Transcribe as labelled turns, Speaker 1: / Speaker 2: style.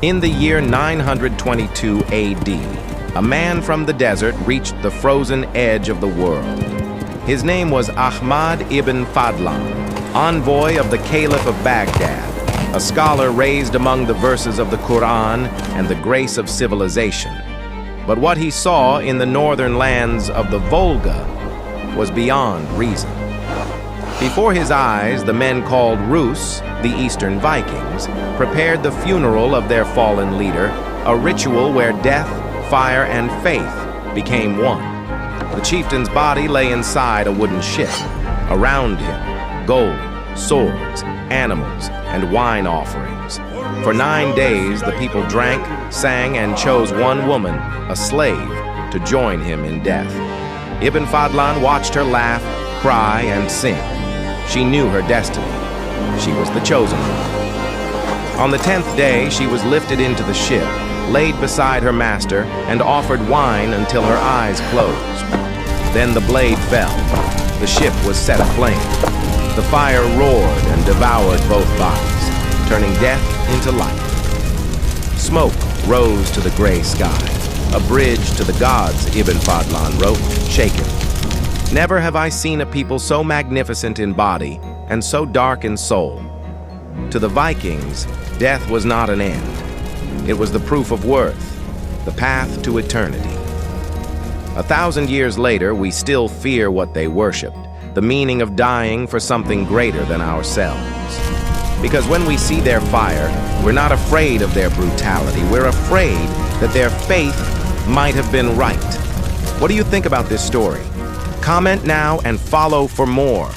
Speaker 1: In the year 922 AD, a man from the desert reached the frozen edge of the world. His name was Ahmad ibn Fadlan, envoy of the Caliph of Baghdad, a scholar raised among the verses of the Quran and the grace of civilization. But what he saw in the northern lands of the Volga was beyond reason. Before his eyes, the men called Rus, the Eastern Vikings, prepared the funeral of their fallen leader, a ritual where death, fire, and faith became one. The chieftain's body lay inside a wooden ship. Around him, gold, swords, animals, and wine offerings. For 9 days, the people drank, sang, and chose one woman, a slave, to join him in death. Ibn Fadlan watched her laugh, cry, and sing. She knew her destiny. She was the chosen one. On the 10th day, she was lifted into the ship, laid beside her master, and offered wine until her eyes closed. Then the blade fell. The ship was set aflame. The fire roared and devoured both bodies, turning death into life. Smoke rose to the gray sky. A bridge to the gods, Ibn Fadlan wrote, shaken. Never have I seen a people so magnificent in body and so dark in soul. To the Vikings, death was not an end. It was the proof of worth, the path to eternity. 1,000 years later, we still fear what they worshipped, the meaning of dying for something greater than ourselves. Because when we see their fire, we're not afraid of their brutality. We're afraid that their faith might have been right. What do you think about this story? Comment now and follow for more.